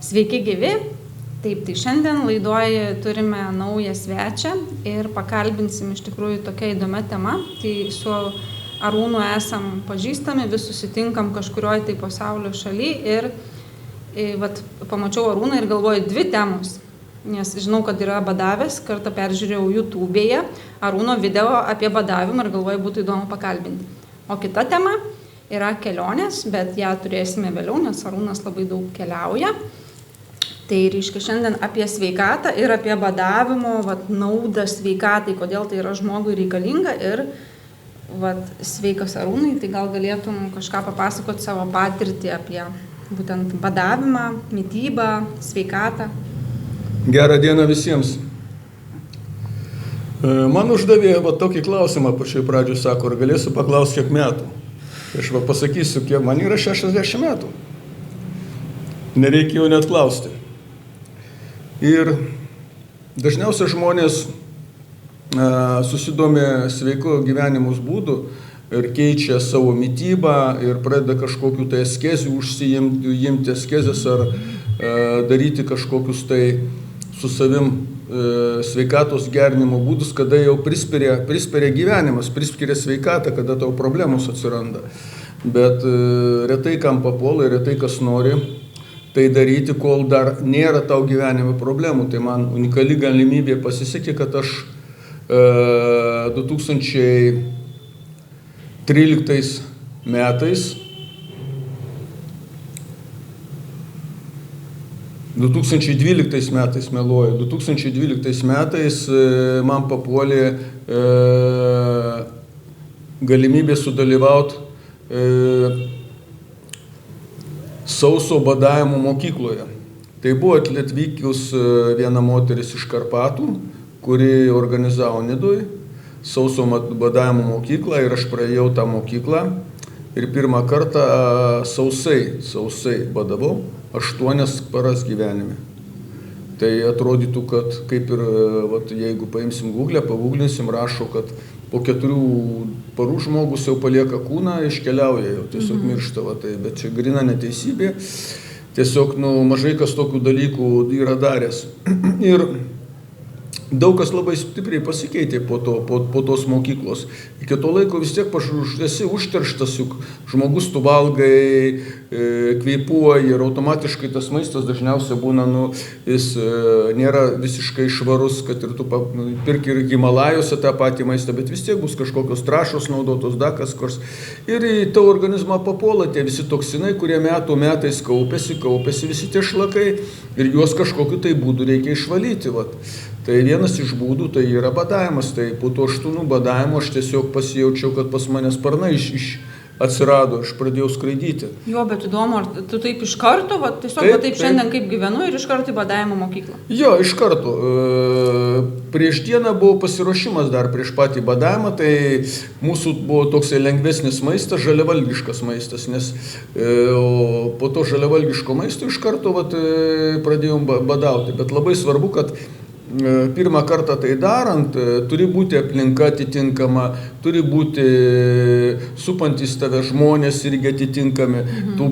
Sveiki gyvi. Taip, tai šiandien laidoje turime naują svečią ir pakalbinsim iš tikrųjų tokia įdomia tema. Tai su Arūnu esam pažįstami, vis susitinkam kažkurioje tai pasaulio šaly ir pamačiau Arūną ir galvoju dvi temos. Nes žinau, kad yra badavęs, kartą peržiūrėjau YouTube'e Arūno video apie badavimą ir galvoju, būtų įdomu pakalbinti. O kita tema yra kelionės, bet ją turėsime vėliau, nes Arūnas labai daug keliauja. Tai reiškia šiandien apie sveikatą ir apie badavimo naudą sveikatai, kodėl tai yra žmogui reikalinga ir sveikas Arūnai, tai gal galėtum kažką papasakoti savo patirtį apie būtent badavimą, mitybą, sveikatą. Gerą dieną visiems. Man uždavė tokį klausimą pačioj pradžioj, sako, ar galėsiu paklausti, kiek metų. Aš pasakysiu, kiek man yra 60 metų. Nereikėjo net klausti. Ir dažniausiai žmonės susidomė sveiko gyvenimus būdu ir keičia savo mitybą ir pradeda kažkokiu tai askezių užsiimti askezės ar daryti kažkokius tai su savim sveikatos gerinimo būdus, kada jau prispiria gyvenimas, prispiria sveikatą, kada tau problemos atsiranda. Bet retai kam papuola ir retai kas nori tai daryti, kol dar nėra tau gyvenime problemų. Tai man unikali galimybė pasisekė, kad aš 2013 metais 2012 metais meluoju, 2012 metais man papuolė galimybė sudalyvauti sauso badavimo mokykloje. Tai buvo atvykus viena moteris iš Karpatų, kuri organizavo Nidoj sauso badavimo mokyklą ir aš praėjau tą mokyklą ir pirmą kartą sausai badavau 8 paras gyvenime. Tai atrodytų, kad kaip ir, jeigu paimsim Google, paguglinsim, rašo, kad po 4 parų žmogus jau palieka kūną, iškeliauja, jau tiesiog miršta, bet čia grina neteisybė. Tiesiog, mažai kas tokių dalykų yra daręs. Ir daug kas labai stipriai pasikeitė po tos mokyklos. Iki to laiko vis tiek esi užterštas, juk žmogus tu valgai, kvėpuoji ir automatiškai tas maistas dažniausiai būna, jis nėra visiškai švarus, kad ir tu pirki ir Himalajuose tą patį maistą, bet vis tiek bus kažkokios trąšos naudotos, dakas kurs. Ir į tavo organizmą papuola tie visi toksinai, kurie metais kaupėsi visi tie šlakai ir juos kažkokiu tai būdu reikia išvalyti. Tai vienas iš būdų tai yra badavimas, tai po to 8 badavimo aš tiesiog pasijaučiau, kad pas mane sparnai atsirado, aš pradėjau skraidyti. Jo, bet įdomu, ar tu taip iš karto, taip šiandien kaip gyvenu ir iš karto į badavimo mokyklą? Jo, iš karto. Prieš dieną buvo pasiruošimas dar prieš patį badavimą, tai mūsų buvo toksai lengvesnis maistas, žaliavalgiškas maistas, nes po to žaliavalgiško maisto iš karto pradėjom badauti, bet labai svarbu, kad pirmą kartą tai darant, turi būti aplinka atitinkama, turi būti supantis tave žmonės irgi atitinkami, to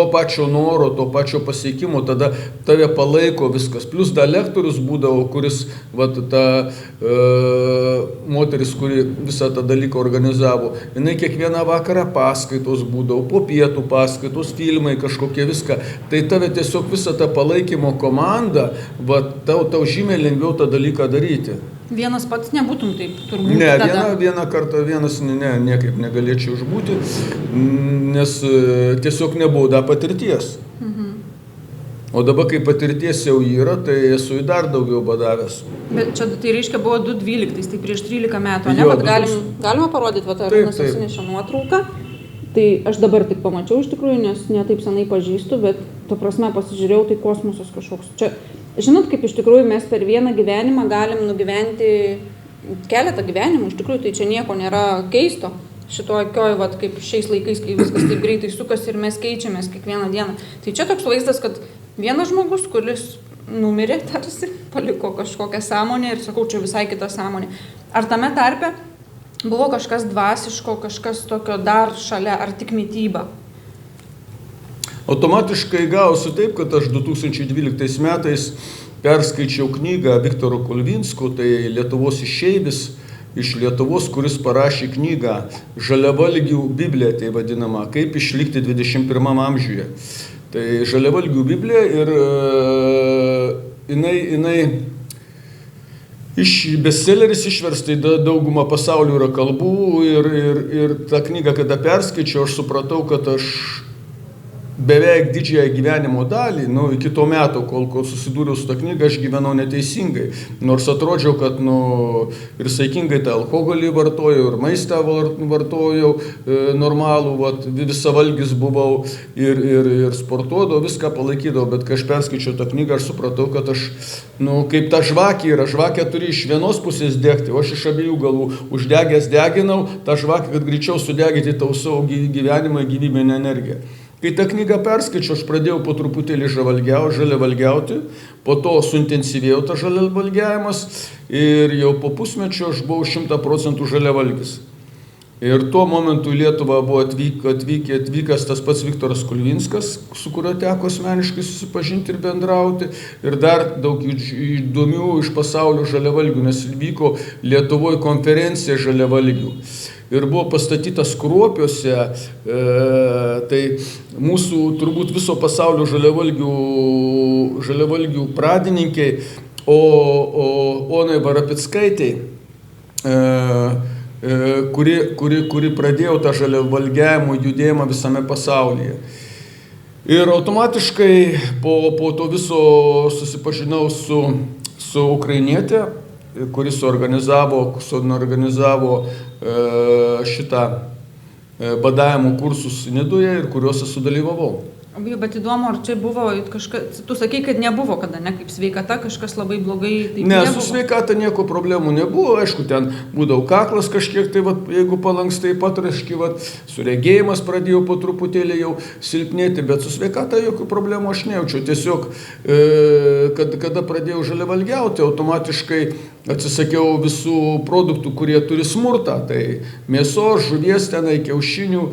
pačio noro, to pačio pasiekimo, tada tave palaiko viskas. Plus dar lektorius būdavo, kuris, ta moteris, kuri visą tą dalyką organizavo, jinai kiekvieną vakarą paskaitos būdavo, po pietų paskaitos, filmai kažkokie viską. Tai tave tiesiog visą tą palaikymo komandą, tau žymiai lengviau tą dalyką daryti. Vienas pats nebūtum taip, turbūt. Ne, vieną kartą niekaip negalėčiau išbūti, nes tiesiog nebuvo dar patirties. O dabar, kai patirties jau yra, tai esu dar daugiau badavęs. Bet čia tai reiškia buvo 2012, tai prieš 13 metų, ne? Galima parodyti, Arūnas atsinešė nuotrauką. Tai aš dabar tik pamačiau iš tikrųjų, nes ne taip senai pažįstu, bet to prasme pasižiūrėjau, tai kosmosas kažkoks. Čia, žinot, kaip iš tikrųjų mes per vieną gyvenimą galim nugyventi keletą gyvenimų, iš tikrųjų tai čia nieko nėra keisto. Šitokioj, kaip šiais laikais, kai viskas taip greitai sukasi ir mes keičiamės kiekvieną dieną. Tai čia toks vaizdas, kad vienas žmogus, kuris numirė tarsi, paliko kažkokią sąmonę ir sakau, čia visai kita sąmonė. Ar tame tarpe buvo kažkas dvasiško, kažkas tokio dar šalia, ar tik mityba? Automatiškai gausiu taip, kad aš 2012 metais perskaičiau knygą Viktoro Kulvinsko, tai Lietuvos išeivis iš Lietuvos, kuris parašė knygą Žaliavalgių Biblija, tai vadinama, kaip išlikti 21 amžiuje. Tai Žaliavalgių Biblija ir jinai bestselleris išversta į daugumą pasaulio yra kalbų ir tą knygą, kada perskaičiau, aš supratau, kad aš beveik didžiąją gyvenimo dalį, iki to meto, kol susidūriau su tą knygą, aš gyvenau neteisingai. Nors atrodžiau, kad ir saikingai tą alkoholį vartojau, ir maistą vartojau normalų, visavalgis buvau ir sportuodavau, viską palaikydavau, bet kai aš perskaičiau tą knygą, aš supratau, kad aš, kaip ta žvakė yra, žvakę turi iš vienos pusės degti, o aš iš abiejų galų uždegęs deginau, tą žvakę, kad greičiau sudeginti tau savo gyvenimą, gyvybinę energiją. Kai tą knygą perskaičiau, aš pradėjau po truputėlį žaliavalgiauti, po to suintensyvėjo tas žaliavalgiavimas ir jau po pusmečio aš buvau 100% žaliavalgis. Ir tuo momentu į Lietuvą buvo atvykęs tas pats Viktoras Kulvinskas, su kuriuo teko asmeniškai susipažinti ir bendrauti, ir dar daug įdomių iš pasaulio žaliavalgių, nes vyko Lietuvoje konferencija žaliavalgių. Ir buvo pastatytas Kruopiuose, tai mūsų turbūt viso pasaulio žaliavalgių pradininkai, o Onai Varapickaitei, kuri pradėjo tą žaliavalgiavimo judėjimą visame pasaulyje. Ir automatiškai po to viso susipažinau su ukrainietė, kuris suorganizavo šitą badavimo kursus Nidoje ir kuriuose sudalyvavau. Bet įdomu, ar čia buvo kažkas, tu sakai, kad nebuvo kada, ne, kaip sveikata, kažkas labai blogai, taip ne, su sveikata nieko problemų nebuvo, aišku, ten būdavo kaklas kažkiek, tai jeigu palankstai patraški, suregėjimas pradėjo po truputėlį jau silpnėti, bet su sveikata jokių problemų aš nejaučiu, tiesiog, kada pradėjau žaliavalgiauti, automatiškai atsisakiau visų produktų, kurie turi smurtą, tai mėsos, žuvies tenai, kiaušinių.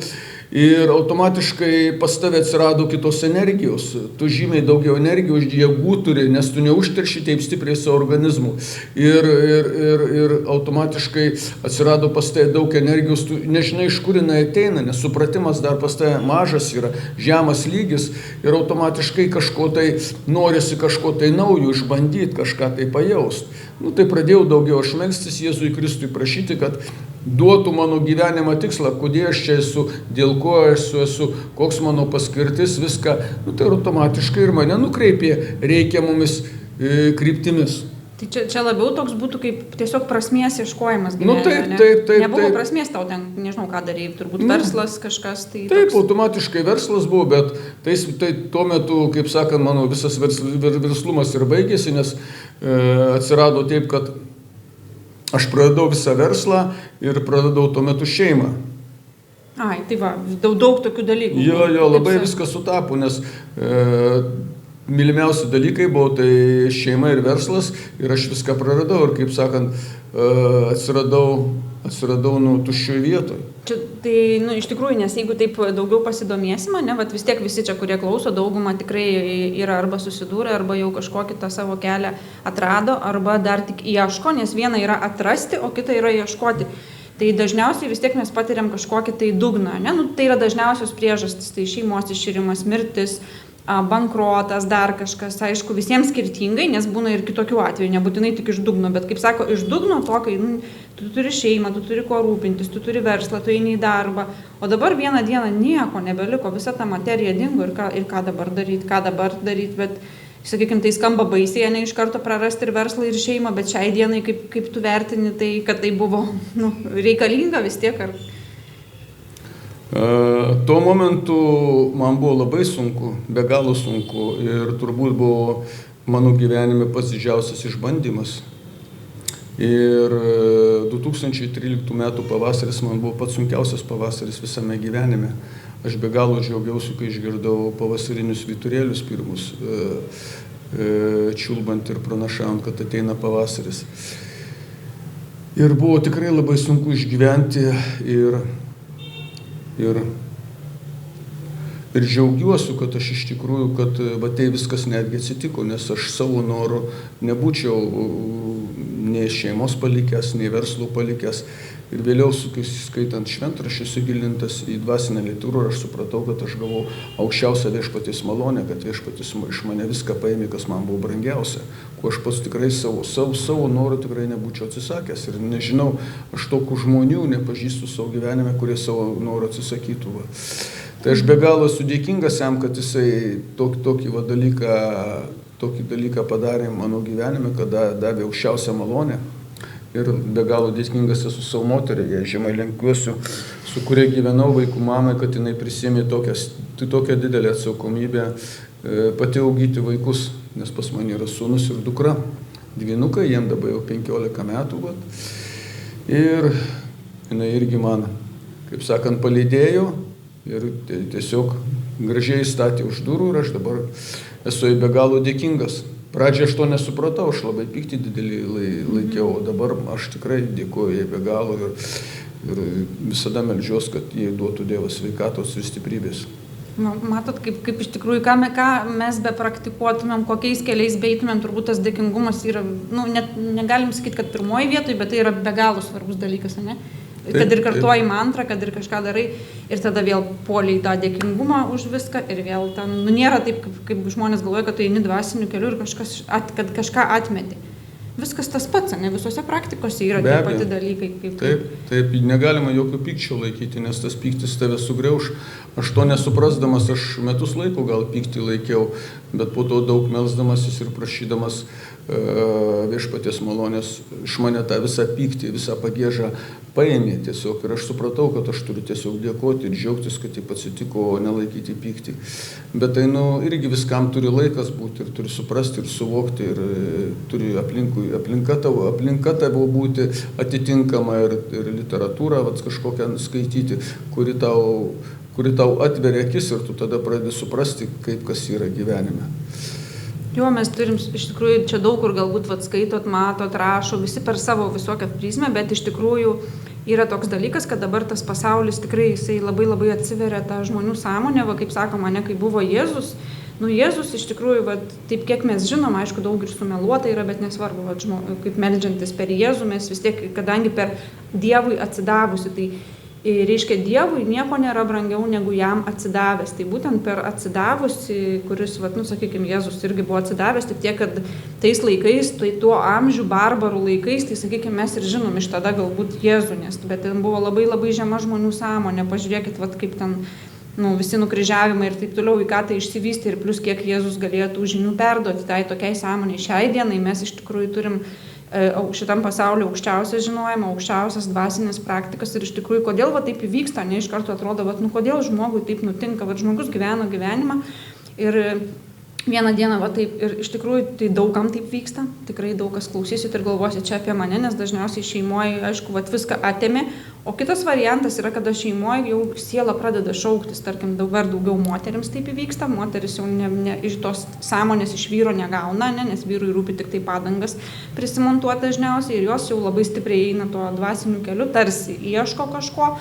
Ir automatiškai pas tave atsirado kitos energijos. Tu žymiai daugiau energijos, jėgų turi, nes tu neužterši taip stipriai savo organizmu. Ir automatiškai atsirado pas tave daug energijos, tu nežinai, iš kur jinai ateina, nes supratimas dar pas tave mažas yra, žemas lygis. Ir automatiškai norisi kažko tai naujo išbandyti, kažką tai pajaust. Tai pradėjau daugiau aš melstis Jėzui Kristui prašyti, kad duotų mano gyvenimą tikslą, kodėl aš čia esu, dėl ko aš esu, koks mano paskirtis, viską. Tai automatiškai ir mane nukreipė reikiamomis kryptimis. Tai čia labiau toks būtų kaip tiesiog prasmės ieškojimas gyvenime, taip. Nebuvo prasmės tau ten, nežinau ką darėjai, turbūt verslas kažkas. Tai taip, toks... automatiškai verslas buvo, bet tai tuo metu, kaip sakant, mano visas verslumas ir baigėsi, nes atsirado taip, kad aš pradedau visą verslą ir pradedau tuo metu šeimą. Ai, tai va, daug tokių dalykų. Jo, labai viskas sutapo, nes mylimiausi dalykai buvo tai šeima ir verslas ir aš viską praradau ir, kaip sakant, atsiradau tuščioj vietoj. Čia, tai, iš tikrųjų, nes jeigu taip daugiau pasidomėsime, vis tiek visi čia, kurie klauso, dauguma tikrai yra arba susidūrę, arba jau kažkokį tą savo kelią atrado, arba dar tik ieško, nes viena yra atrasti, o kita yra ieškoti. Tai dažniausiai vis tiek mes patiriam kažkokį tai dugną, ne? Tai yra dažniausios priežastys, tai šeimos iširimas, mirtis, bankrotas, dar kažkas, aišku, visiems skirtingai, nes būna ir kitokių atvejų, nebūtinai tik iš dugno, bet kaip sako, iš dugno to, kai tu turi šeimą, tu turi kuo rūpintis, tu turi verslą, tu eini į darbą, o dabar vieną dieną nieko nebeliko, visa ta materija dingo ir ką dabar daryti, bet, sakykime, tai skamba baisiai, ne iš karto prarasti ir verslą, ir šeimą, bet šiai dienai, kaip tu vertini, tai kad tai buvo reikalinga vis tiek, ar... Tuo momentu man buvo labai sunku, be galo sunku ir turbūt buvo mano gyvenime pats didžiausias išbandymas. Ir 2013 metų pavasaris man buvo pats sunkiausias pavasaris visame gyvenime. Aš be galo džiaugiausi, kai išgirdau pavasarinius vyturėlius pirmus, čiulbant ir pranašaujant, kad ateina pavasaris. Ir buvo tikrai labai sunku išgyventi ir Ir džiaugiuosi, kad aš iš tikrųjų, kad va tai viskas netgi atsitiko, nes aš savo noru nebūčiau nei šeimos palikęs, nei verslo palikęs. Ir vėliau, skaitant šventraščius, įsigilintas į dvasinę literatūrą, aš supratau, kad aš gavau aukščiausią viešpaties malonę, kad viešpatis iš mane viską paėmė, kas man buvo brangiausia, kuo aš pats tikrai savo norų tikrai nebūčiau atsisakęs. Ir nežinau, aš tokių žmonių nepažįstu savo gyvenime, kurie savo norų atsisakytų. Va. Tai aš be galo esu dėkingas jam, kad jisai tokį dalyką padarė mano gyvenime, kad davė aukščiausią malonę. Ir be galo dėkingas esu savo moteriai, jai žemai lenkiuosiu, su kuria gyvenau vaikų mamai, kad jinai prisėmė tokią didelę atsakomybę pati auginti vaikus, nes pas mane yra sūnus ir dukra, dvynukai, jiem dabar jau 15 metų. Vat. Ir jinai irgi man, kaip sakant, palydėjo ir tiesiog gražiai statė už durų ir aš dabar esu jai be galo dėkingas. Pradžioje aš to nesupratau, aš labai pyktį didelį laikiau, o dabar aš tikrai dėkoju jai be galo ir visada meldžiuos, kad jai duotų Dievas sveikatos ir stiprybės. Matot, kaip iš tikrųjų, ką mes be praktikuotumėm, kokiais keliais beitumėm, turbūt tas dėkingumas yra, net negalim sakyti, kad pirmoji vietoje, bet tai yra be galo svarbus dalykas, ne? Kad ir kartuoji mantrą, kad ir kažką darai ir tada vėl puoliai tą dėkingumą už viską ir vėl ten, nėra taip, kaip žmonės galvoja, kad tu eini dvasiniu keliu ir kad kažką atmeti. Viskas tas pats, ne visose praktikose yra tie pati dalykai. Taip, negalima jokių pykčio laikyti, nes tas pyktis tave sugriauš. Aš to nesuprasdamas, aš metus laiko gal pyktį laikiau, bet po to daug melsdamasis ir prašydamas viešpaties malonės iš mane tą visą pyktį, visą pagiežą paėmė tiesiog. Ir aš supratau, kad aš turiu tiesiog dėkoti ir džiaugtis, kad taip atsitiko, o nelaikyti pyktį. Bet tai irgi viskam turi laikas būti ir turi suprasti ir suvokti ir turi aplinka tavo būti atitinkama ir literatūrą kažkokią skaityti, kuri tau atveria akis ir tu tada pradedi suprasti, kaip kas yra gyvenime. Jo, mes turim iš tikrųjų čia daug kur galbūt skaitot, matot, rašo, visi per savo visokią prizmę, bet iš tikrųjų yra toks dalykas, kad dabar tas pasaulis tikrai jisai labai labai atsiveria tą žmonių sąmonę, kaip sakoma, ne kai buvo Jėzus. Jėzus iš tikrųjų, taip kiek mes žinom, aišku, daug ir sumeluota yra, bet nesvarbu, kaip meldžiantis per Jėzų, mes vis tiek, kadangi per Dievui atsidavusi, tai reiškia Dievui nieko nėra brangiau negu jam atsidavęs. Tai būtent per atsidavusi, kuris, sakykime, Jėzus irgi buvo atsidavęs, tik tiek, kad tais laikais, tai tuo amžių barbarų laikais, tai sakykime, mes ir žinom iš tada galbūt Jėzų, bet ten buvo labai labai žema žmonių sąmonė. Pažiūrėkit, kaip ten visi nukryžiavimai ir taip toliau, į ką tai išsivystė ir plus kiek Jėzus galėjo tų žinių perduoti tai tokiai sąmonei. Šiai dienai mes iš tikrųjų turim šitam pasauliu aukščiausias žinojimą, aukščiausias dvasinės praktikas ir iš tikrųjų, kodėl taip įvyksta, ne iš karto atrodo, kodėl žmogui taip nutinka, žmogus gyveno gyvenimą ir vieną dieną taip ir iš tikrųjų tai daugam taip vyksta, tikrai daug kas klausysit ir galvosit čia apie mane, nes dažniausiai šeimoje, aišku, viską atėmė, o kitas variantas yra, kada šeimoje jau siela pradeda šauktis, tarkim, daugiau moterims taip įvyksta, moteris jau iš tos sąmonės iš vyro negauna, nes vyrui rūpi tik tai padangas prisimontuoti dažniausiai ir jos jau labai stipriai eina tuo dvasiniu keliu, tarsi ieško kažko.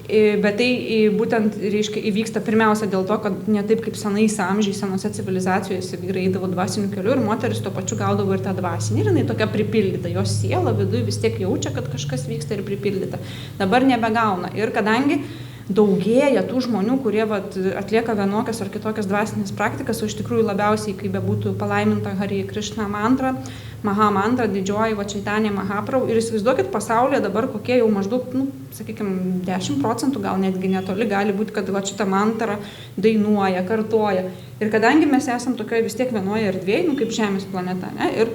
Bet tai būtent reiškia įvyksta pirmiausia dėl to, kad ne taip kaip senais amžiais, senose civilizacijose vyrai eidavo dvasiniu keliu ir moteris tuo pačiu gaudavo ir tą dvasinį ir jinai tokia pripildyta, jos siela viduje vis tiek jaučia, kad kažkas vyksta ir pripildyta. Dabar nebegauna ir kadangi daugėja tų žmonių, kurie atlieka vienokias ar kitokias dvasinės praktikas, o iš tikrųjų labiausiai, kai bebūtų palaiminta Hare Krishna mantra, Maha mantra, didžioji Čaitanija Mahaprabhu ir įsivaizduokit pasaulyje dabar kokie jau maždaug, sakykime, 10% gal netgi netoli gali būti, kad šitą mantrą dainuoja, kartoja. Ir kadangi mes esam tokioje vis tiek vienoje erdvėje, kaip Žemės planeta, ne, ir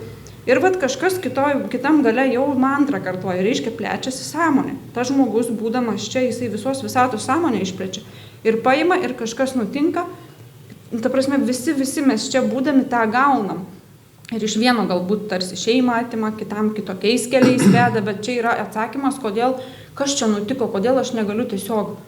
kažkas kitam gale jau mantrą kartoja, reiškia plečiasi sąmonė. Tas žmogus, būdamas čia, jisai visos visatos sąmonę išplečia. Ir paima ir kažkas nutinka, ta prasme, visi mes čia būdami tą gaunam. Ir iš vieno galbūt tarsi šeimą atima, kitam kitokiais keliais veda, bet čia yra atsakymas, kas čia nutiko, kodėl aš negaliu tiesiog,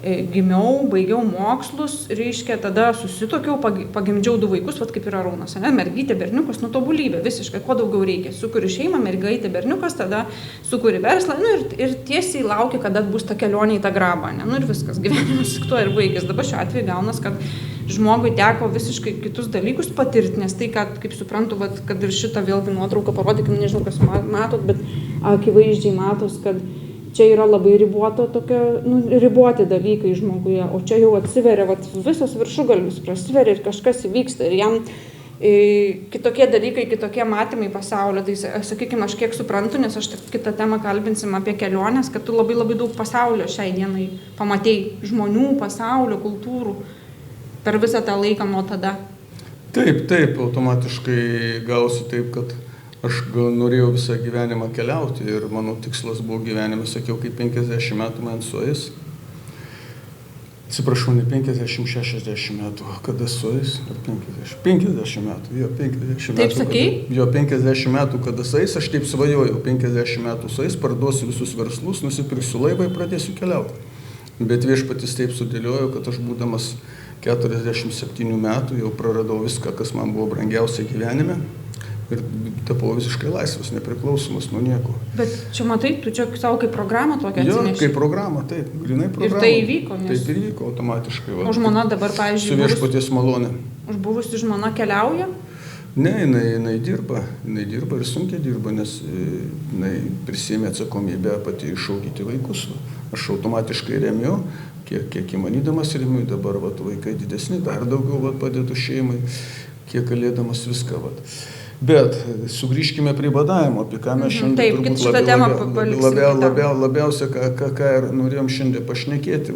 gimiau, baigiau mokslus, reiškia, tada susitokiau, pagimdžiau 2 vaikus, vat kaip ir Arūnas, ne, mergytė, berniukas, tobulybė, visiškai, ko daugiau reikia. Sukuri šeimą, mergaitė, berniukas, tada sukuri verslą, ir tiesiai laukia, kada bus ta kelionė į tą grabą, ne, ir viskas, gyvenimas tuo ir baigės. Dabar šiuo atveju gaunas, kad žmogui teko visiškai kitus dalykus patirti, nes tai, kad, kaip suprantu, vat, kad ir šitą vėlgi nuotrauką parodykim, nežinau, kas matot, bet akivaizdžiai matos, kad čia yra labai riboti dalykai žmoguje, o čia jau atsiveria, visas viršugalvis prasiveria ir kažkas įvyksta ir jam kitokie dalykai, kitokie matymai pasaulio. Tai, sakykime, aš kiek suprantu, nes aš kitą temą kalbinsim apie keliones, kad tu labai daug pasaulio šiai dienai pamatei, žmonių, pasaulio, kultūrų per visą tą laiką nuo tada. Taip, automatiškai gausi taip, kad aš norėjau visą gyvenimą keliauti ir mano tikslas buvo gyvenime, sakiau, kaip 50 metų man sueis. Atsiprašau, ne 50, 60 metų, kada sueis, ar 50? 50 metų, jo, 50 metų. Taip sakei? Jo, 50 metų, kada sueis, aš taip svajojau, 50 metų sueis, parduosiu visus verslus, nusipirksiu laivą ir pradėsiu keliauti. Bet viešpatis taip sudėliojo, kad aš būdamas 47 metų jau praradau viską, kas man buvo brangiausia gyvenime. Ir tapau visiškai laisvas, nepriklausomas nuo nieko. Bet čia matai, tu čia savo kaip programą tokią atsineši? Jo, kaip programą, taip, grinai programą. Ir tai įvyko, nes... Taip ir įvyko automatiškai. O žmona dabar, pavyzdžiui... Su viešpaties malonė. Už buvusi žmona keliauja? Ne, jinai dirba ir sunkiai dirba, nes jinai prisėmė atsakomybę pati išaugyti vaikus. Aš automatiškai remiu, kiek įmanydamas remiu, dabar vaikai didesni, dar daugiau padedu šeimai, kiek galėdamas viską. Bet sugrįžkime prie badavimo, apie ką mes šiandien labiausia, ką ir norėjom šiandien pašnekėti.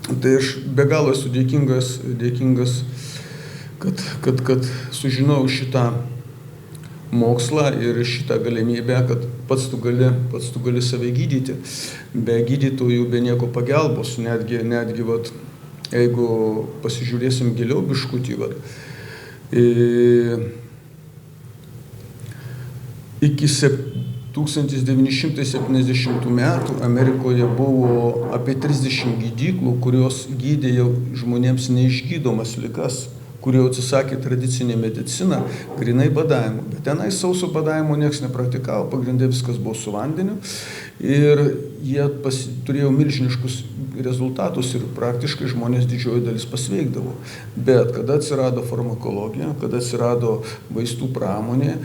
Tai aš be galo esu dėkingas, kad sužinojau šitą mokslą ir šitą galimybę, kad pats tu gali save gydyti, be gydytojų, be nieko pagalbos, netgi jeigu pasižiūrėsim giliau biškutį, iki 1970 metų Amerikoje buvo apie 30 gydyklų, kurios gydė jau žmonėms neišgydomas ligas, kurie atsisakė tradicinę mediciną, grinai badavimu. Bet tenai sauso badavimo nieks nepraktikavo, pagrindė viskas buvo su vandeniu ir jie turėjo milžiniškus rezultatus ir praktiškai žmonės didžioji dalis pasveikdavo. Bet kada atsirado farmakologija, kada atsirado vaistų pramonė,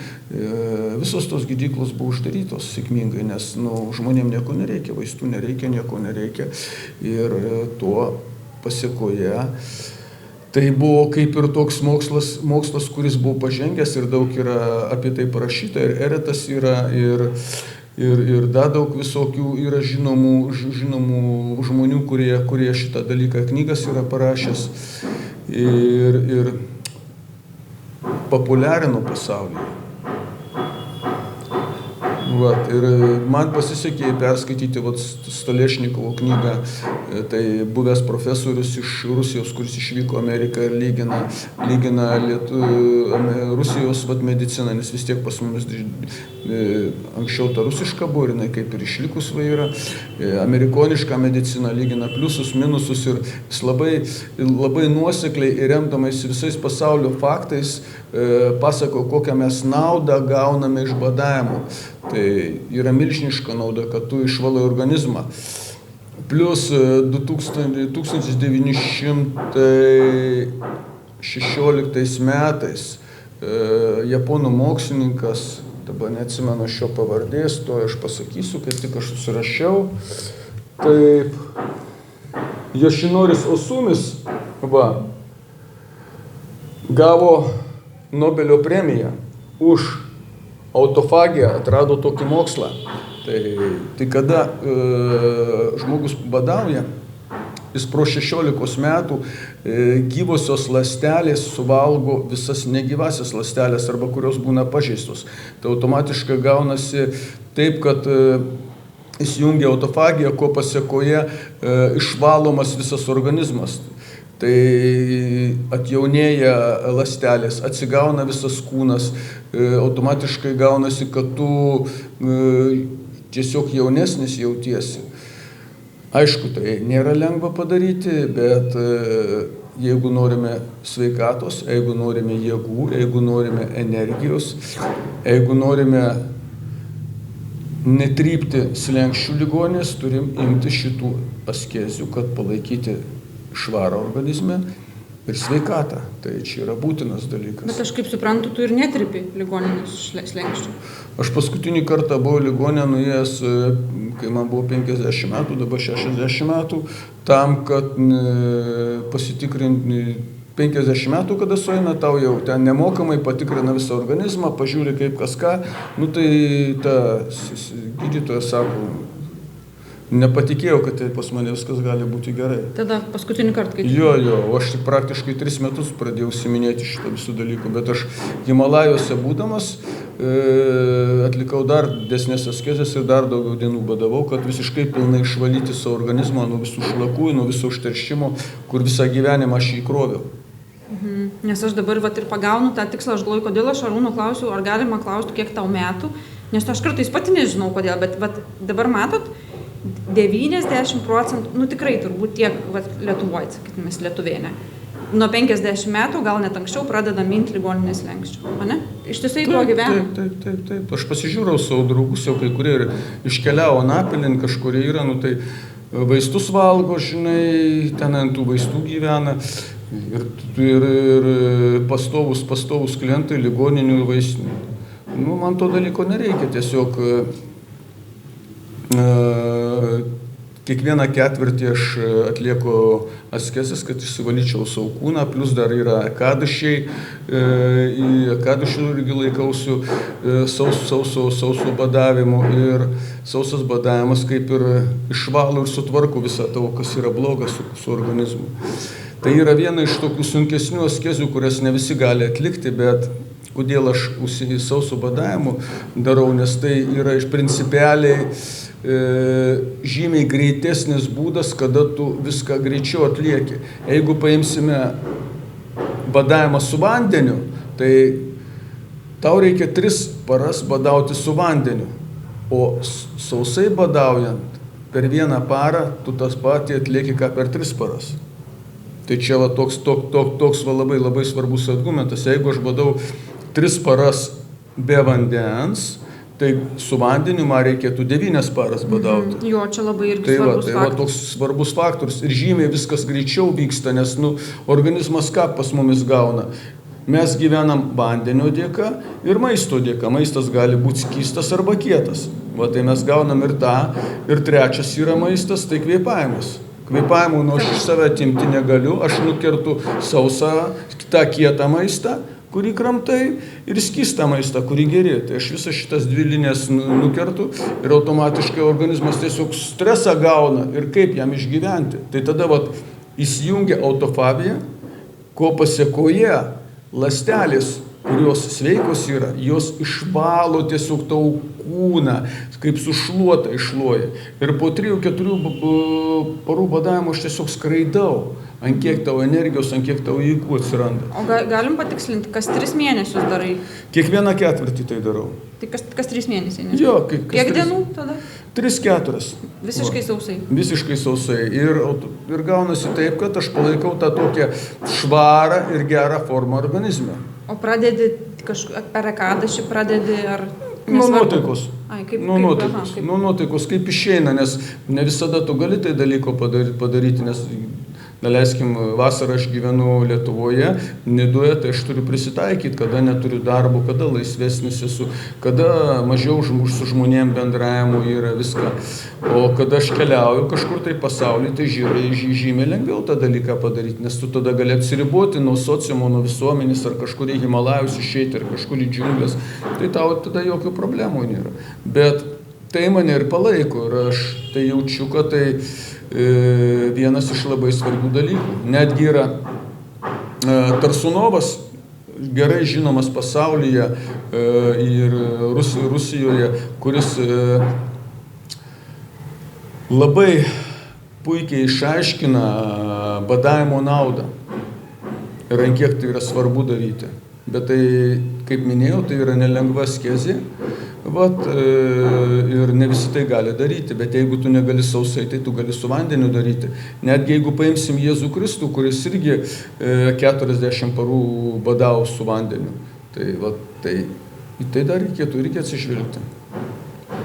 visos tos gydyklos buvo uždarytos sėkmingai, nes žmonėm nieko nereikia, vaistų nereikia, nieko nereikia ir tuo pasiekoje. Tai buvo kaip ir toks mokslas, kuris buvo pažengęs ir daug yra apie tai parašyta, ir Eretas yra, ir dar daug visokių yra žinomų žmonių, kurie šitą dalyką knygas yra parašęs ir populiarino pasaulyje. Ir man pasisekė perskaityti Stolešnikovo knygą, tai buvęs profesorius iš Rusijos, kuris išvyko Ameriką ir lygina Rusijos mediciną, nes vis tiek pas mumis anksčiau ta rusiška buvo ir jinai kaip ir išlikus yra. Amerikoniška medicina lygina pliusus, minusus ir jis labai nuosekliai ir remdamais visais pasaulio faktais pasako, kokią mes naudą gauname iš badavimo. Tai yra milžiniška nauda, kad tu išvalai organizmą. Plius 1916 metais japonų mokslininkas, dabar neatsimenu šio pavardės, to aš pasakysiu, kai tik aš susirašiau. Taip, Jošinoris Osumis gavo Nobelio premiją už autofagiją, atrado tokį mokslą. Tai kada žmogus badauja, jis pro 16 metų gyvosios ląstelės suvalgo visas negyvasias ląstelės arba kurios būna pažeistos. Tai automatiškai gaunasi taip, kad įsijungia autofagija, ko pasiekoje išvalomas visas organizmas. Tai atjaunėja ląstelės, atsigauna visas kūnas, automatiškai gaunasi, kad tu tiesiog jaunesnis jautiesi. Aišku, tai nėra lengva padaryti, bet jeigu norime sveikatos, jeigu norime jėgų, jeigu norime energijos, jeigu norime netrypti slenkščių ligoninės, turim imti šitų askezių, kad palaikyti švarą organizme ir sveikatą. Tai čia yra būtinas dalykas. Bet aš kaip suprantu, tu ir netripi ligoninės slenkščių. Aš paskutinį kartą buvau ligoninę nuėjęs, kai man buvo 50 metų, dabar 60 metų, tam, kad pasitikrinti 50 metų, kada sueina, tau jau ten nemokamai patikrina visą organizmą, pažiūri kaip kas ką, tai ta gydytoja sako, nepatikėjau, kad pas mane viskas gali būti gerai. Tada paskutinį kartą, kai... Jo, aš praktiškai 3 metus pradėjau užsiiminėti šitą visų dalykų, bet aš Himalajuose būdamas atlikau dar didesnės askezės ir dar daugiau dienų badavau, kad visiškai pilnai išvalyti savo organizmą nuo visų šlakų, nuo viso užteršimo, kur visą gyvenimą aš jį įkroviau. Nes aš dabar ir pagaunu tą tikslą, aš galvoju, kodėl aš Arūno klausiu, ar galima klausti, kiek tau metų, nes aš kartais pati nežinau kodėl, bet dabar matot, 90%, tikrai turbūt tiek Lietuvoje, sakytume, lietuvienė, nuo 50 metų, gal net anksčiau, pradeda minti ligoninės slenkščių, o ne? Ištisai tuo gyvena? Taip. Aš pasižiūrėjau savo draugus, jau kai kurie ir iškeliavo Napilin, kažkurie yra, tai vaistus valgo, žinai, ten ant tų vaistų gyvena ir pastovus klientai ligoninių ir vaistinių. Man to dalyko nereikia, tiesiog kiekvieną ketvirtį aš atlieku askezes, kad išsivalyčiau savo kūną, plus dar yra ekadašiai, ekadašių irgi laikausiu sauso badavimu ir sausas badavimas kaip ir išvalo ir sutvarko visą tavo, kas yra blogas su organizmu. Tai yra viena iš tokių sunkesnių askezių, kurias ne visi gali atlikti, bet kodėl aš sauso badavimu darau, nes tai yra iš principialiai žymiai greitesnis būdas, kada tu viską greičiau atlieki. Jeigu paimsime badavimą su vandeniu, tai tau reikia 3 paras badauti su vandeniu, o sausai badaujant per 1 parą tu tas patį atlieki ką per 3 paras. Tai čia toks labai svarbus argumentas. Jeigu aš badau 3 paras be vandens, tai su vandeniu man reikėtų 9 paras badauti. Jo, čia labai irgi svarbus faktorius. Tai toks svarbus faktorius. Ir žymiai viskas greičiau vyksta, nes organizmas ką pas mumis gauna? Mes gyvenam vandenio dėka ir maisto dėka. Maistas gali būti skystas arba kietas. Tai mes gaunam ir tą. Ir trečias yra maistas, tai kvėpavimas. Kvėpavimų aš iš save atimti negaliu. Aš nukertu sausą, tą kietą maistą, kurį kramtai, ir skystą maistą, kurį geri. Tai aš visas šitas 2 linijas nukertu ir automatiškai organizmas tiesiog stresą gauna ir kaip jam išgyventi. Tai tada įsijungia autofagija, ko pasėkoje ląstelės, kurios sveikos yra, jos išvalo tiesiog tau kūną, kaip sušluota išloja. Ir po 3-4 parų badavimo aš tiesiog skraidau, ant kiek tavo energijos, ant kiek tavo jėgų atsiranda. O galim patikslinti, kas 3 mėnesius darai? Kiekvieną ketvirtį tai darau. Tai kas 3 mėnesiai? Jo, kiek dienų tada? 3-4. Visiškai sausai? Visiškai sausai. Ir gaunasi taip, kad aš palaikau tą tokią švarą ir gerą formą organizme. O pradedi per ekadašį pradedi ar... Nuo nuotaikos. Nuo nuotaikos, kaip išeina, nes ne visada tu gali tai dalyko padaryti, nes, leiskim, vasarą aš gyvenu Lietuvoje, Nidoje, tai aš turiu prisitaikyti, kada neturiu darbo, kada laisvesnis esu, kada mažiau su žmonėm bendravimo yra viską. O kada aš keliauju kažkur tai pasaulyje, tai žymiai lengviau tą dalyką padaryti, nes tu tada gali atsiriboti nuo sociumo, nuo visuomenės, ar kažkur į Himalajus išeiti, ar kažkur į džiunglės, tai tau tada jokių problemų nėra. Bet tai mane ir palaiko ir aš tai jaučiu, kad tai vienas iš labai svarbių dalykų. Netgi yra Tarsunovas, gerai žinomas pasaulyje ir Rusijoje, kuris labai puikiai išaiškina badavimo naudą ir ant kiek tai yra svarbu daryti. bet tai, kaip minėjau, tai yra nelengva askezė. Ir ne visi tai gali daryti, bet jeigu tu negali sausai, tai tu gali su vandeniu daryti. Netgi jeigu paimsim Jėzų Kristų, kuris irgi 40 parų badavo su vandeniu, tai į tai dar reikėtų irgi atsižvelgti.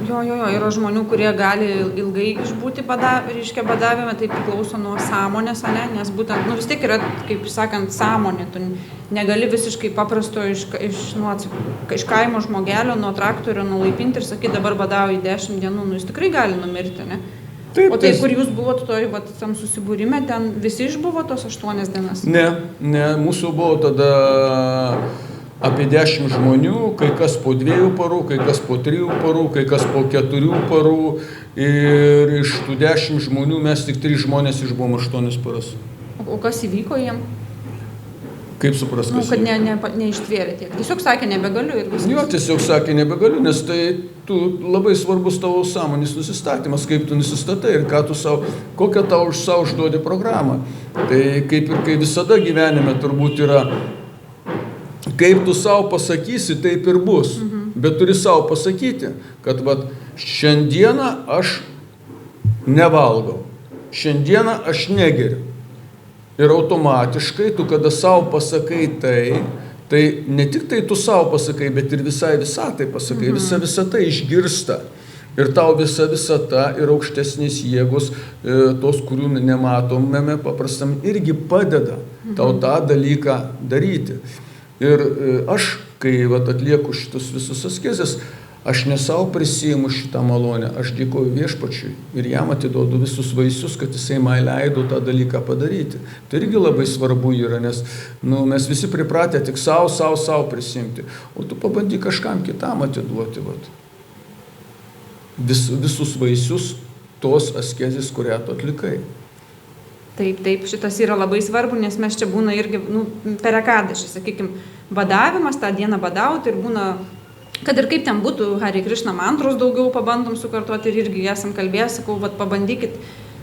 Jo, yra žmonių, kurie gali ilgai išbūti badavime, tai priklauso nuo sąmonės, nes būtent, vis tiek yra, kaip sakant, sąmonė, tu negali visiškai paprasto iš kaimo žmogelio, nuo traktorio nulaipinti ir sakyti, dabar badauji 10 dienų, jis tikrai gali numirti, ne? Taip, o tai, kur jūs buvot tam susibūrime, ten visi išbuvo tos 8 dienas? Ne, mūsų buvo tada apie 10 žmonių, kai kas po 2 parų, kai kas po 3 parų, kai kas po 4 parų. Ir iš tų 10 žmonių mes tik 3 žmonės išbuvom 8 paras. O kas įvyko jiem? Kaip supras, kas įvyko? Kad neištvėrė tiek. Tiesiog sakė, nebegaliu ir viskas. Jo, tiesiog sakė, nebegaliu, nes tai labai svarbus tavo sąmonės nusistatymas, kaip tu nusistatai ir kokią tau užduodi programą. Tai kaip ir kai visada gyvenime turbūt yra, kaip tu savo pasakysi, taip ir bus. Bet turi savo pasakyti, kad šiandieną aš nevalgau, šiandieną aš negeriu. Ir automatiškai tu, kada savo pasakai tai ne tik tai tu savo pasakai, bet ir visai visatai pasakai. Visa visata išgirsta. Ir tau visa visata ir aukštesnės jėgos, tos, kurių nematomėme paprastam, irgi padeda tau tą dalyką daryti. Ir aš, kai atlieku šitus visus askezes, aš ne savo prisiimu šitą malonę, aš dėkoju Viešpačiui ir jam atiduodu visus vaisius, kad jisai man leido tą dalyką padaryti. Tai irgi labai svarbu yra, nes mes visi pripratę tik savo prisimti, o tu pabandyk kažkam kitam atiduoti. Visus vaisius tos askezės, kurią tu atlikai. Taip, šitas yra labai svarbu, nes mes čia būna irgi, per ekadašį, sakykime, badavimas, tą dieną badauti ir būna, kad ir kaip ten būtų, Hare Krishna mantros daugiau pabandom sukartoti ir irgi esam kalbėję, sakau, pabandykit,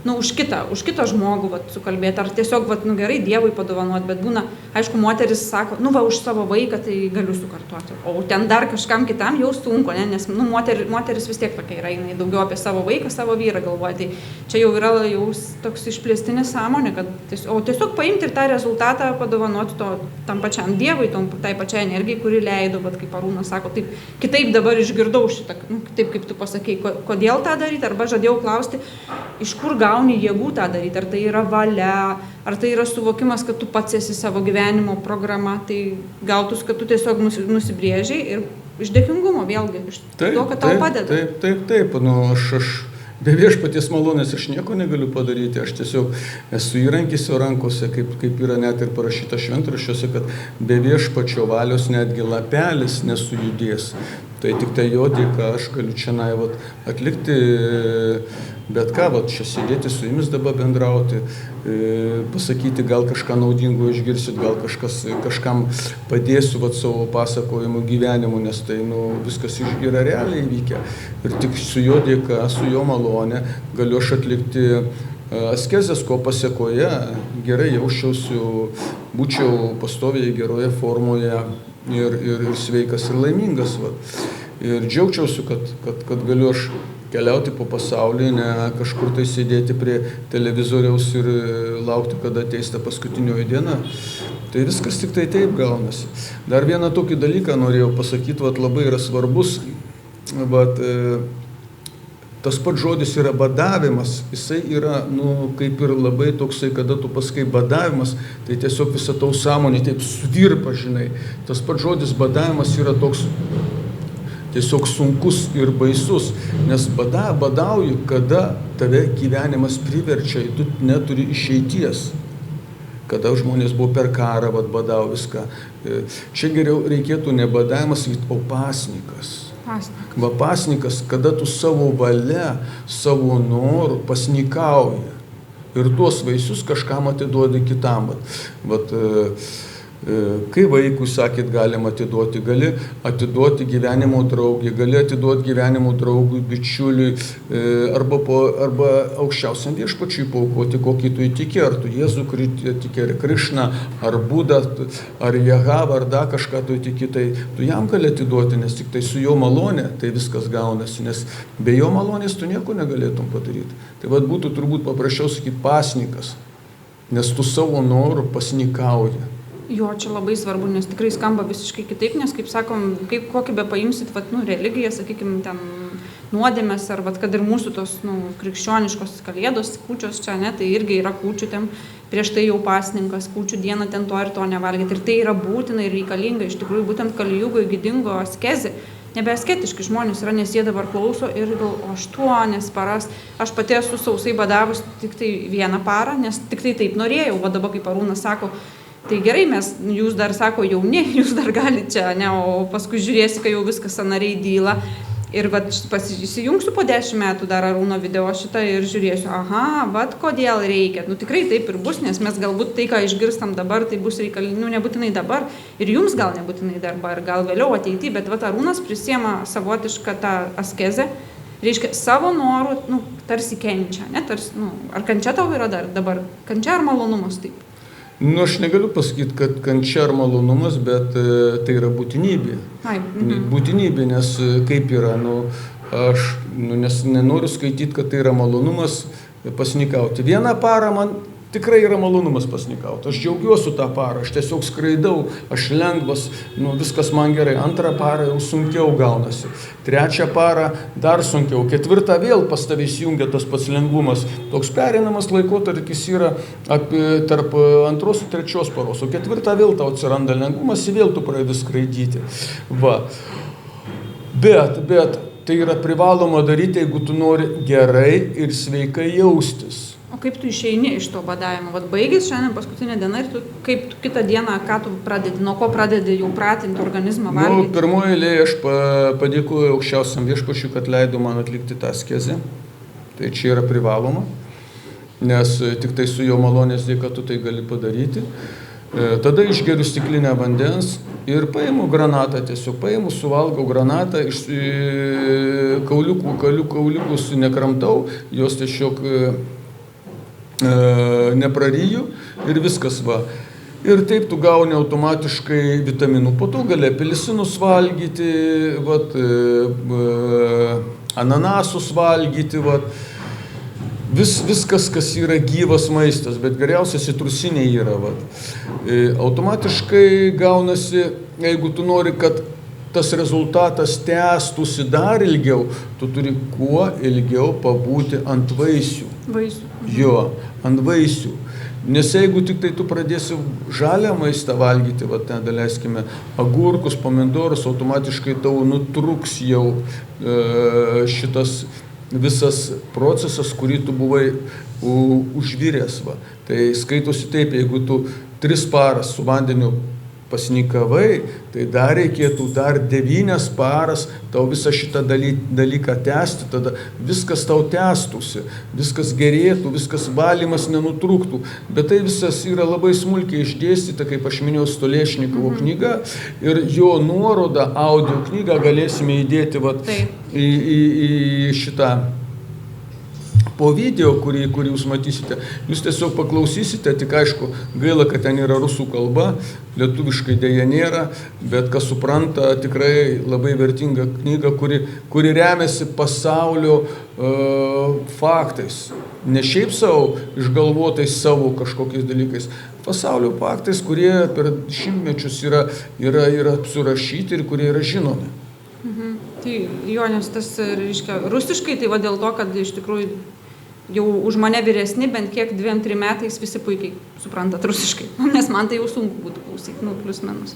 už kitą žmogų sukalbėti, ar tiesiog, gerai Dievui padovanoti, bet būna, aišku, moteris sako, už savo vaiką tai galiu sukartoti, o ten dar kažkam kitam jau sunku, nes, moteris vis tiek tokia yra, jinai daugiau apie savo vaiką, savo vyrą galvoja, tai čia jau yra toks išplėstinis sąmonė, kad tiesiog paimti ir tą rezultatą padovanoti tam pačiam Dievui, tai pačiai energijai, kuri leido, kaip Arūnas sako, taip, kitaip dabar išgirdau šitą, taip kaip tu pasakei, kodėl tą daryti, arba žadėjau klausti, iš kur gauni jėgų tą daryti, ar tai yra valia, ar tai yra suvokimas, kad tu pats esi savo gyvenimo programa, tai gautus, kad tu tiesiog nusibrėžiai ir iš dėkingumo vėlgi, iš to, kad tau padeda. Taip, aš be Viešpaties malonės aš nieko negaliu padaryti, aš tiesiog esu įrankis jo rankose, kaip yra net ir parašyta šventraščiuose, kad be Viešpačio valios netgi lapelis nesujudės. Tai tik tai jo dėka aš galiu čia atlikti bet ką, čia sėdėti su jumis dabar bendrauti, pasakyti, gal kažką naudingo išgirsit, gal kažkam padėsiu savo pasakojimų gyvenimu, nes tai viskas yra realiai įvykę. Ir tik su jo dėka, su jo malonė galiu aš atlikti askezės, ko pasiekoje gerai jausčiausi, būčiau pastoviai geroje formoje ir sveikas ir laimingas. Ir džiaugčiausi, kad galiu aš keliauti po pasaulį, ne kažkur tai sėdėti prie televizoriaus ir laukti, kada ateis ta paskutinioji diena. Tai viskas tik tai taip gaunasi. Dar vieną tokį dalyką norėjau pasakyti, labai yra svarbus. Tas pats žodis yra badavimas, jisai yra, kaip ir labai toksai, kada tu pasakai badavimas, tai tiesiog visa tau sąmonė taip suvirpa, žinai. Tas pats žodis badavimas yra toks tiesiog sunkus ir baisus, nes badauji, kada tave gyvenimas priverčia, tu neturi išeities. Kada žmonės buvo per karą, badavo viską. Čia geriau reikėtų ne badavimas, o pasnikas. Pasnikas, kada tu savo valia, savo noru pasnikauji ir tuos vaisius kažkam atiduodi kitam. Kai vaikui, sakėt, galima atiduoti, gali atiduoti gyvenimo draugį, gali atiduoti gyvenimo draugui, bičiuliui, arba aukščiausiam viešpačiui paaukoti, kokį tu įtiki, ar tu Jėzų įtiki, ar Krišną, ar Budą, ar Jehavą, ar dar kažką tu įtiki, tai tu jam gali atiduoti, nes tik tai su jo malonė tai viskas gaunasi, nes be jo malonės tu nieko negalėtum padaryti. Tai vad būtų turbūt paprasčiau sakyti pasnikas, nes tu savo norų pasnikauji. Jo, čia labai svarbu, nes tikrai skamba visiškai kitaip, nes, kaip sakom, kokį be paimsit, religiją, sakykime, ten nuodėmės, ar kad ir mūsų tos krikščioniškos kalėdos, kūčios čia, ne, tai irgi yra kūčių, ten prieš tai jau pasninkas, kūčių dieną ten to ir to nevalgyti. Ir tai yra būtina ir reikalinga, iš tikrųjų, būtent Kali-Jugoj gydingo askezė. Nebeasketiški žmonės yra, nes jie dabar klauso ir gal 8 paras. Aš pati esu sausai badavus tik tai 1 parą, nes tik tai taip norėjau, va dabar kaip Arūnas sako, tai gerai, jūs dar sako jauni, jūs dar galite čia, ne, o paskui žiūrėsi, kai jau viskas sanariai dyla. Ir įsijungsiu po 10 metų dar Arūno video šitą ir žiūrėsiu, aha, kodėl reikia. Tikrai taip ir bus, nes mes galbūt tai, ką išgirstam dabar, tai bus reikalinga, nebūtinai dabar, ir jums gal nebūtinai dabar, gal vėliau ateityje, bet Arūnas prisiema savotišką tą askezę, reiškia savo norų, tarsi kenčia, ne, tarsi, ar kančia tau yra dar dabar, kančia ar malonumas taip? Aš negaliu pasakyti, kad kančia ar malonumas, bet tai yra būtinybė. Būtinybė, nes kaip yra, aš nenoriu skaityti, kad tai yra malonumas pasnikauti. 1 parą man tikrai yra malonumas pasnikauti. Aš džiaugiuosi tą parą, aš tiesiog skraidau, aš lengvas, viskas man gerai. 2 parą jau sunkiau gaunasi. 3 parą dar sunkiau. 4 vėl pas tave įsijungia tas pats lengvumas. Toks perinamas laikotarpis yra tarp 2 ir 3 paros. O 4 vėl tau atsiranda lengvumas ir vėl tu pradedi skraidyti. Bet tai yra privaloma daryti, jeigu tu nori gerai ir sveikai jaustis. O kaip tu išeini iš to badavimo? Baigės šiandien paskutinė diena ir kaip tu kitą dieną, ką tu pradedi, nuo ko pradedi jau pratinti organizmą valgyti? Pirmoje eilėje aš padėkoju aukščiausiam viešpačiui, kad leido man atlikti tą askezę. Tai čia yra privaloma, nes tik tai su jo malonės dėka tu tai gali padaryti. Tada išgeriu stiklinę vandens ir paimu granatą, suvalgau granatą, iš kauliukus nekramtau, jos tiesiog nepraryju ir viskas Ir taip tu gauni automatiškai vitaminų. Po to gali apelsinus valgyti, ananasus valgyti, viskas, kas yra gyvas maistas, bet geriausia citrusinė yra. Automatiškai gaunasi, jeigu tu nori, kad tas rezultatas tęstųsi dar ilgiau, tu turi kuo ilgiau pabūti ant vaisių. Jo, ant vaisių. Nes jeigu tik tai tu pradėsi žalią maistą valgyti, daleisime, agurkus, pomidorus, automatiškai tau nutruks jau šitas visas procesas, kurį tu buvai užviręs. Tai skaitosi taip, jeigu tu 3 paras su vandeniu pasnikavai, tai dar reikėtų dar 9 paras tau visą šitą dalyką tęsti, tada viskas tau tęstųsi, viskas gerėtų, viskas valymas nenutrūktų. Bet tai visas yra labai smulkiai išdėstyta, kaip aš minėjau, Stolėšnikovo knyga ir jo nuorodą audio knygą galėsime įdėti į šitą po video, kurį jūs matysite. Jūs tiesiog paklausysite, tik aišku, gaila, kad ten yra rusų kalba, lietuviškai dėja nėra, bet kas supranta, tikrai labai vertinga knyga, kuri remiasi pasaulio faktais. Ne šiaip savo išgalvotais savo kažkokiais dalykais, pasaulio faktais, kurie per šimtmečius yra surašyti ir kurie yra žinomi. Tai jo, nes tas, reiškia, rusiškai, tai dėl to, kad iš tikrųjų jau už mane vyresni, bent kiek 2-3 metais visi puikiai suprantat rusiškai, nes man tai jau sunku būtų klausyti, plius minus.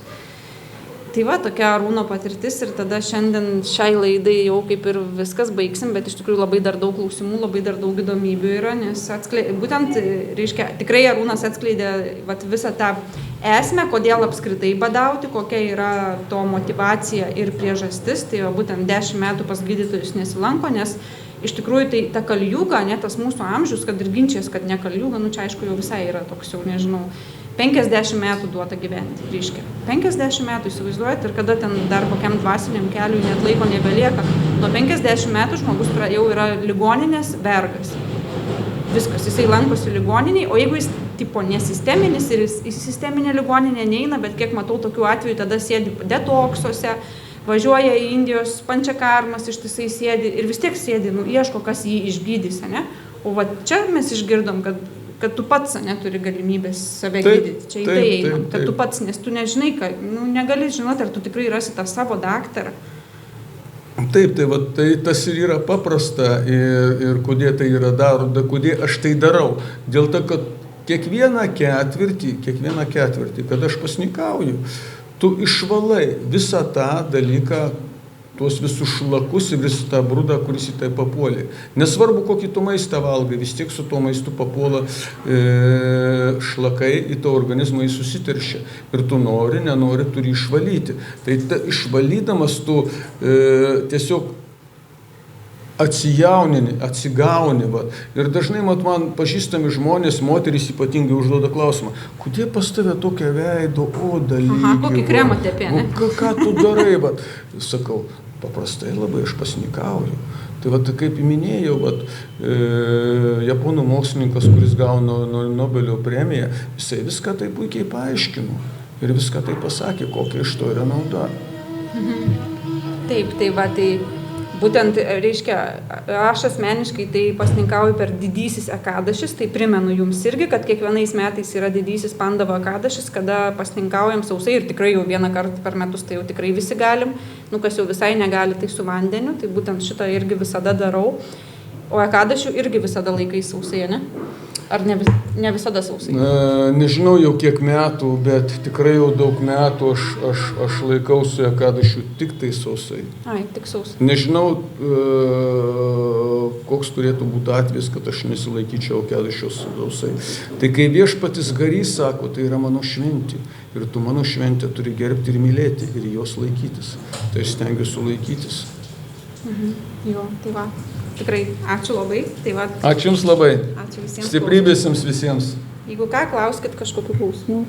Tai tokia Arūno patirtis ir tada šiandien šiai laidai jau kaip ir viskas baigsim, bet iš tikrųjų labai dar daug klausimų, labai dar daug įdomybių yra, nes būtent, reiškia, tikrai Arūnas atskleidė visą tą esmę, kodėl apskritai badauti, kokia yra to motyvacija ir priežastis, tai būtent 10 metų pas gydytojus nesilanko, nes iš tikrųjų tai ta Kali-Juga, tas mūsų amžius, kad ir ginčias, kad ne Kali-Juga, čia aišku jau visai yra toks jau, nežinau, 50 metų duota gyventi, reiškia. 50 metų įsivaizduojat ir kada ten dar kokiam dvasiniam keliui net laiko nebelieka. Nuo 50 metų žmogus jau yra ligoninės vergas. Viskas, jisai lankosi ligoniniai, o jeigu jis tipo nesisteminis ir į sisteminę ligoninę neina, bet kiek matau tokių atvejų, tada sėdi detoksuose, važiuoja į Indijos pančakarmas, ištisai sėdi ir vis tiek sėdi, ieško, kas jį išgydys, ne? O va čia mes išgirdom, kad tu pats neturi galimybės save gydyti. Čia į tai einam, kad tu pats, nes tu nežinai, negali žinoti, ar tu tikrai rasi tą savo daktarą. Taip, tai tas ir yra paprasta ir kodėl tai yra daroma, kodėl aš tai darau. Dėl to, kad kiekvieną ketvirtį, kada aš pasnikauju, tu išvalai visą tą dalyką, tuos visus šlakus ir visą tą brudą, kuris į tai papuolė. Nesvarbu, kokį tu maistą valgai, vis tiek su tuo maistu papuola šlakai, į to organizmą jis susiteršia. Ir tu nori, nenori, turi išvalyti. Tai išvalydamas tu tiesiog atsigauni. Va. Ir dažnai man pažįstami žmonės, moterys ypatingai užduoda klausimą, kodėl pas tave tokia veido oda lygi? Aha, kokį kremą tepė, ne? Ką tu darai? Va. Sakau, paprastai labai aš pasnikauju. Tai va, kaip minėjau, japonų mokslininkas, kuris gauna Nobelio premiją, jisai viską tai puikiai paaiškino ir viską tai pasakė, kokia iš to yra nauda. Taip, tai būtent, reiškia, aš asmeniškai tai pasninkauju per didysis ekadašis, tai primenu jums irgi, kad kiekvienais metais yra didysis Pandavo ekadašis, kada pasninkaujam sausai ir tikrai jau vieną kartą per metus tai jau tikrai visi galim, kas jau visai negali, tai su vandeniu, tai būtent šitą irgi visada darau, o ekadašių irgi visada laikai sausai, ne? Ar ne visada sausai? Nežinau jau kiek metų, bet tikrai jau daug metų aš laikausi ekadašių tik tai sausai. Ai, tik sausai. Nežinau, koks turėtų būti atvejis, kad aš nesilaikyčiau ekadašios sausai. Tai kai viešpatis Garys sako, tai yra mano šventė. Ir tu mano šventę turi gerbti ir mylėti ir jos laikytis. Tai aš stengiuosi laikytis. Jo, tai va. Tikrai, ačiū labai. Tai va. Ačiū Jums labai. Ačiū visiems. Stiprybės Jums visiems. Jeigu ką, klauskit kažkokių klausimų.